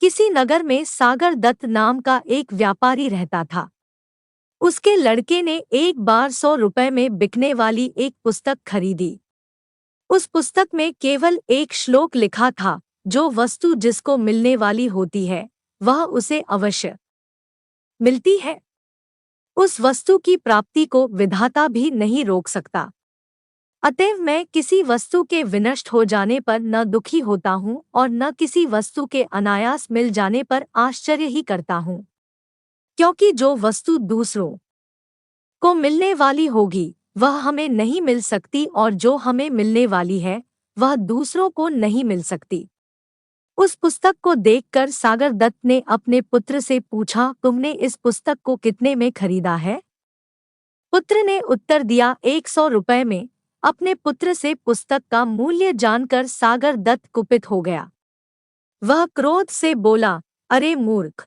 किसी नगर में सागर दत्त नाम का एक व्यापारी रहता था। उसके लड़के ने एक बार 100 रुपए में बिकने वाली एक पुस्तक खरीदी। उस पुस्तक में केवल एक श्लोक लिखा था, जो वस्तु जिसको मिलने वाली होती है वह उसे अवश्य मिलती है। उस वस्तु की प्राप्ति को विधाता भी नहीं रोक सकता। अतएव मैं किसी वस्तु के विनष्ट हो जाने पर न दुखी होता हूँ और न किसी वस्तु के अनायास मिल जाने पर आश्चर्य ही करता हूँ, क्योंकि जो वस्तु दूसरों को मिलने वाली होगी वह हमें नहीं मिल सकती, और जो हमें मिलने वाली है वह दूसरों को नहीं मिल सकती। उस पुस्तक को देखकर सागर दत्त ने अपने पुत्र से पूछा, तुमने इस पुस्तक को कितने में खरीदा है? पुत्र ने उत्तर दिया, 100 रुपए में। अपने पुत्र से पुस्तक का मूल्य जानकर सागर दत्त कुपित हो गया। वह क्रोध से बोला, अरे मूर्ख!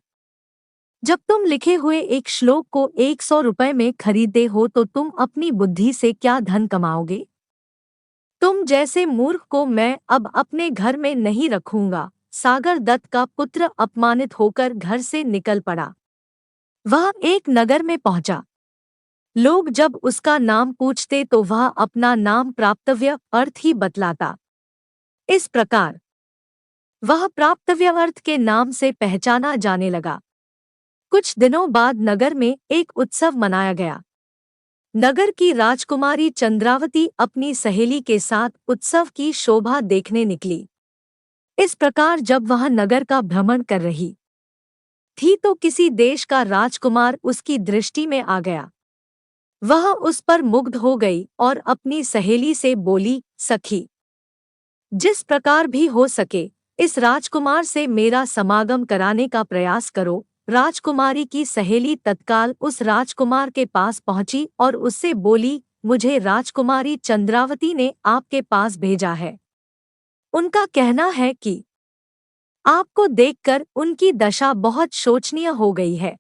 जब तुम लिखे हुए एक श्लोक को 100 रुपए में खरीदते हो तो तुम अपनी बुद्धि से क्या धन कमाओगे? तुम जैसे मूर्ख को मैं अब अपने घर में नहीं रखूंगा। सागर दत्त का पुत्र अपमानित होकर घर से निकल पड़ा। वह एक नगर में पहुंचा। लोग जब उसका नाम पूछते तो वह अपना नाम प्राप्तव्य अर्थ ही बतलाता। इस प्रकार वह प्राप्तव्य अर्थ के नाम से पहचाना जाने लगा। कुछ दिनों बाद नगर में एक उत्सव मनाया गया। नगर की राजकुमारी चंद्रावती अपनी सहेली के साथ उत्सव की शोभा देखने निकली। इस प्रकार जब वह नगर का भ्रमण कर रही थी तो किसी देश का राजकुमार उसकी दृष्टि में आ गया। वह उस पर मुग्ध हो गई और अपनी सहेली से बोली, सखी, जिस प्रकार भी हो सके इस राजकुमार से मेरा समागम कराने का प्रयास करो। राजकुमारी की सहेली तत्काल उस राजकुमार के पास पहुंची और उससे बोली, मुझे राजकुमारी चंद्रावती ने आपके पास भेजा है। उनका कहना है कि आपको देखकर उनकी दशा बहुत शोचनीय हो गई है।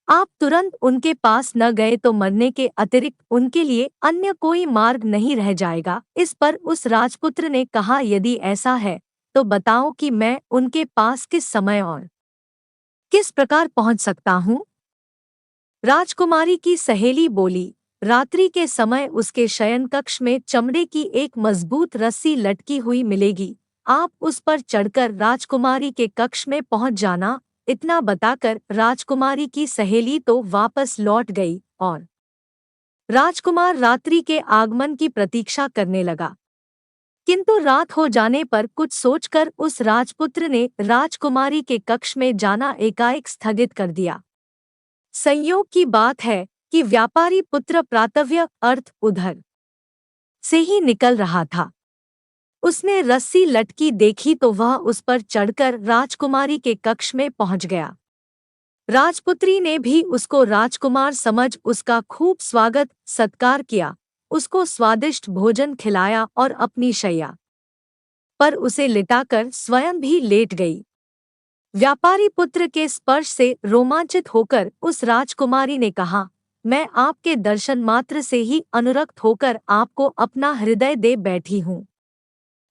आप तुरंत उनके पास न गए तो मरने के अतिरिक्त उनके लिए अन्य कोई मार्ग नहीं रह जाएगा। इस पर उस राजपुत्र ने कहा, यदि ऐसा है तो बताओ कि मैं उनके पास किस समय और किस प्रकार पहुंच सकता हूँ? राजकुमारी की सहेली बोली, रात्रि के समय उसके शयन कक्ष में चमड़े की एक मजबूत रस्सी लटकी हुई मिलेगी। आप उस पर चढ़कर राजकुमारी के कक्ष में पहुंच जाना। इतना बताकर राजकुमारी की सहेली तो वापस लौट गई और राजकुमार रात्रि के आगमन की प्रतीक्षा करने लगा। किंतु रात हो जाने पर कुछ सोचकर उस राजपुत्र ने राजकुमारी के कक्ष में जाना एकाएक स्थगित कर दिया। संयोग की बात है कि व्यापारी पुत्र प्रातव्य अर्थ उधर से ही निकल रहा था। उसने रस्सी लटकी देखी तो वह उस पर चढ़कर राजकुमारी के कक्ष में पहुंच गया। राजपुत्री ने भी उसको राजकुमार समझ उसका खूब स्वागत सत्कार किया, उसको स्वादिष्ट भोजन खिलाया और अपनी शैया पर उसे लिटाकर स्वयं भी लेट गई। व्यापारी पुत्र के स्पर्श से रोमांचित होकर उस राजकुमारी ने कहा, मैं आपके दर्शन मात्र से ही अनुरक्त होकर आपको अपना हृदय दे बैठी हूँ।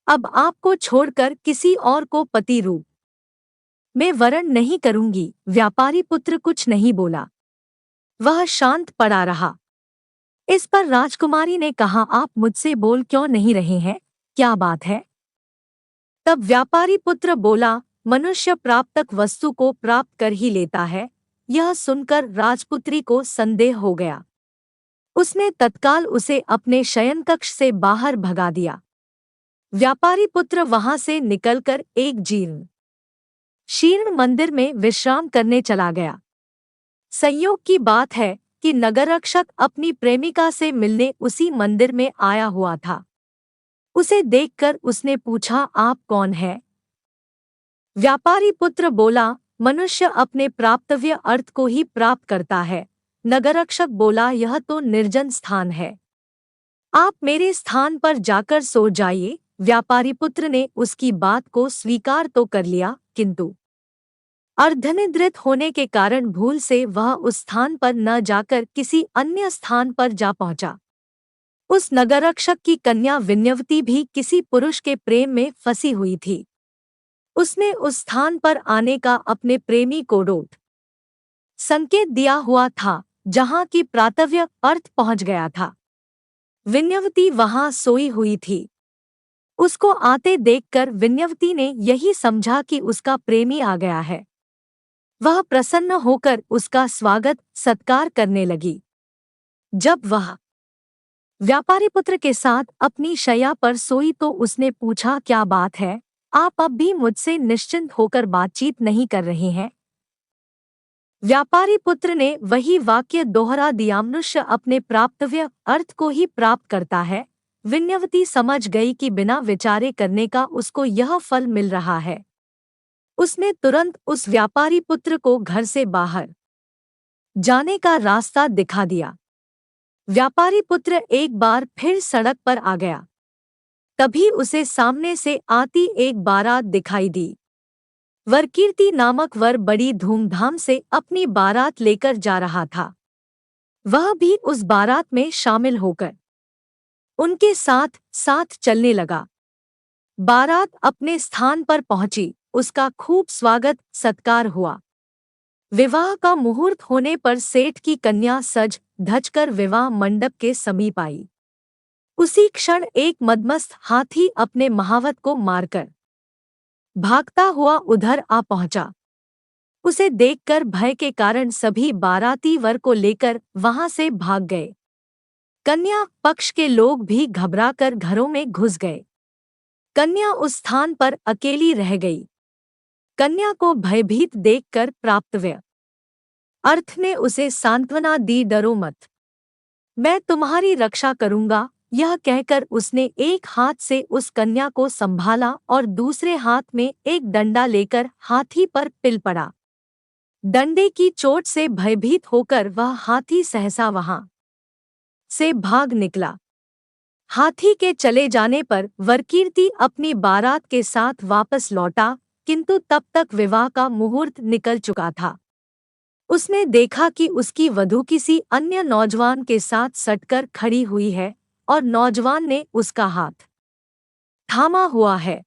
अब आपको छोड़कर किसी और को पति रूप में वरण नहीं करूंगी। व्यापारी पुत्र कुछ नहीं बोला, वह शांत पड़ा रहा। इस पर राजकुमारी ने कहा, आप मुझसे बोल क्यों नहीं रहे हैं? क्या बात है? तब व्यापारी पुत्र बोला, मनुष्य प्राप्तक वस्तु को प्राप्त कर ही लेता है। यह सुनकर राजपुत्री को संदेह हो गया। उसने तत्काल उसे अपने शयन कक्ष से बाहर भगा दिया। व्यापारी पुत्र वहां से निकलकर एक जीर्ण शीर्ण मंदिर में विश्राम करने चला गया। संयोग की बात है कि नगररक्षक अपनी प्रेमिका से मिलने उसी मंदिर में आया हुआ था। उसे देखकर उसने पूछा, आप कौन है? व्यापारी पुत्र बोला, मनुष्य अपने प्राप्तव्य अर्थ को ही प्राप्त करता है। नगररक्षक बोला, यह तो निर्जन स्थान है, आप मेरे स्थान पर जाकर सो जाइए। व्यापारी पुत्र ने उसकी बात को स्वीकार तो कर लिया, किंतु अर्धनिद्रित होने के कारण भूल से वह उस स्थान पर न जाकर किसी अन्य स्थान पर जा पहुंचा। उस नगररक्षक की कन्या विन्यवती भी किसी पुरुष के प्रेम में फंसी हुई थी। उसने उस स्थान पर आने का अपने प्रेमी को रोट संकेत दिया हुआ था, जहां की प्रातव्य अर्थ पहुंच गया था। विन्यवती वहां सोई हुई थी। उसको आते देखकर विन्यवती ने यही समझा कि उसका प्रेमी आ गया है। वह प्रसन्न होकर उसका स्वागत सत्कार करने लगी। जब वह व्यापारी पुत्र के साथ अपनी शैया पर सोई तो उसने पूछा, क्या बात है, आप अब भी मुझसे निश्चिंत होकर बातचीत नहीं कर रहे हैं? व्यापारी पुत्र ने वही वाक्य दोहरा दिया, मनुष्य अपने प्राप्तव्य अर्थ को ही प्राप्त करता है। विन्यवती समझ गई कि बिना विचारे करने का उसको यह फल मिल रहा है। उसने तुरंत उस व्यापारी पुत्र को घर से बाहर जाने का रास्ता दिखा दिया। व्यापारी पुत्र एक बार फिर सड़क पर आ गया। तभी उसे सामने से आती एक बारात दिखाई दी। वरकीर्ति नामक वर बड़ी धूमधाम से अपनी बारात लेकर जा रहा था। वह भी उस बारात में शामिल होकर उनके साथ साथ चलने लगा। बारात अपने स्थान पर पहुंची, उसका खूब स्वागत सत्कार हुआ। विवाह का मुहूर्त होने पर सेठ की कन्या सज धजकर विवाह मंडप के समीप आई। उसी क्षण एक मदमस्त हाथी अपने महावत को मारकर भागता हुआ उधर आ पहुंचा। उसे देखकर भय के कारण सभी बाराती वर को लेकर वहां से भाग गए। कन्या पक्ष के लोग भी घबराकर घरों में घुस गए। कन्या उस स्थान पर अकेली रह गई। कन्या को भयभीत देखकर प्राप्तव्य अर्थ ने उसे सांत्वना दी, डरो मत, मैं तुम्हारी रक्षा करूंगा। यह कहकर उसने एक हाथ से उस कन्या को संभाला और दूसरे हाथ में एक डंडा लेकर हाथी पर पिल पड़ा। डंडे की चोट से भयभीत होकर वह हाथी सहसा वहां से भाग निकला। हाथी के चले जाने पर वरकीर्ति अपनी बारात के साथ वापस लौटा, किंतु तब तक विवाह का मुहूर्त निकल चुका था। उसने देखा कि उसकी वधू किसी अन्य नौजवान के साथ सटकर खड़ी हुई है और नौजवान ने उसका हाथ थामा हुआ है।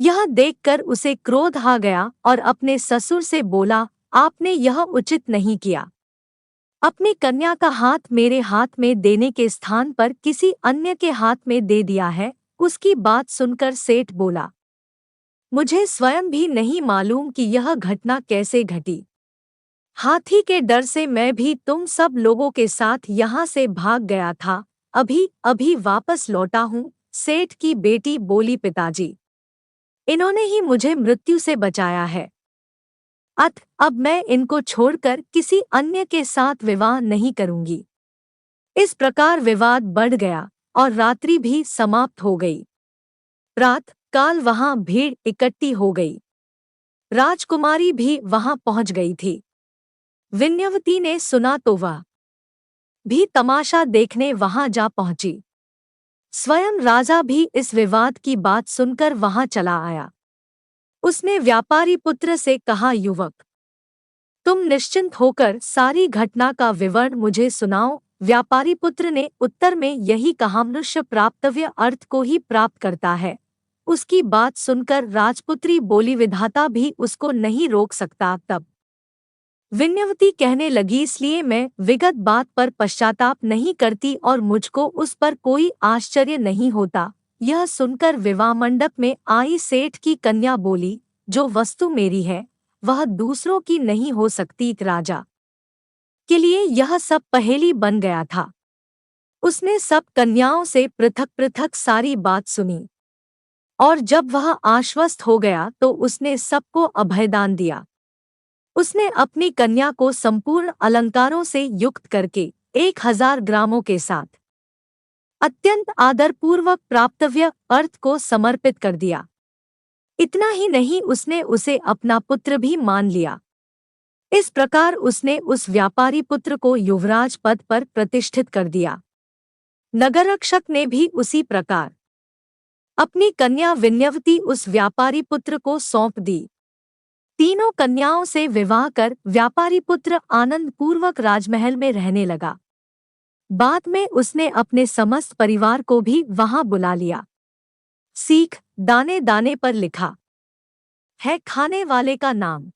यह देखकर उसे क्रोध आ गया और अपने ससुर से बोला, आपने यह उचित नहीं किया। अपनी कन्या का हाथ मेरे हाथ में देने के स्थान पर किसी अन्य के हाथ में दे दिया है। उसकी बात सुनकर सेठ बोला, मुझे स्वयं भी नहीं मालूम कि यह घटना कैसे घटी। हाथी के डर से मैं भी तुम सब लोगों के साथ यहाँ से भाग गया था। अभी अभी वापस लौटा हूँ। सेठ की बेटी बोली, पिताजी, इन्होंने ही मुझे मृत्यु से बचाया है। अब मैं इनको छोड़कर किसी अन्य के साथ विवाह नहीं करूंगी। इस प्रकार विवाद बढ़ गया और रात्रि भी समाप्त हो गई। रात काल वहां भीड़ इकट्ठी हो गई। राजकुमारी भी वहां पहुंच गई थी। विन्यवती ने सुना तो वह भी तमाशा देखने वहां जा पहुंची। स्वयं राजा भी इस विवाद की बात सुनकर वहां चला आया। उसने व्यापारी पुत्र से कहा, युवक, तुम निश्चिंत होकर सारी घटना का विवरण मुझे सुनाओ। व्यापारी पुत्र ने उत्तर में यही कहा, मनुष्य प्राप्तव्य अर्थ को ही प्राप्त करता है। उसकी बात सुनकर राजपुत्री बोली, विधाता भी उसको नहीं रोक सकता। तब विन्यवती कहने लगी, इसलिए मैं विगत बात पर पश्चाताप नहीं करती और मुझको उस पर कोई आश्चर्य नहीं होता। यह सुनकर विवाह मंडप में आई सेठ की कन्या बोली, जो वस्तु मेरी है वह दूसरों की नहीं हो सकती। राजा के लिए यह सब पहेली बन गया था। उसने सब कन्याओं से पृथक पृथक सारी बात सुनी और जब वह आश्वस्त हो गया तो उसने सबको अभयदान दिया। उसने अपनी कन्या को संपूर्ण अलंकारों से युक्त करके 1000 ग्रामों के साथ अत्यंत आदरपूर्वक प्राप्तव्य अर्थ को समर्पित कर दिया। इतना ही नहीं, उसने उसे अपना पुत्र भी मान लिया। इस प्रकार उसने उस व्यापारी पुत्र को युवराज पद पर प्रतिष्ठित कर दिया। नगररक्षक ने भी उसी प्रकार अपनी कन्या विन्यवती उस व्यापारी पुत्र को सौंप दी। तीनों कन्याओं से विवाह कर व्यापारी पुत्र आनंद पूर्वक राजमहल में रहने लगा। बाद में उसने अपने समस्त परिवार को भी वहां बुला लिया। सीख दाने दाने पर लिखा। है खाने वाले का नाम।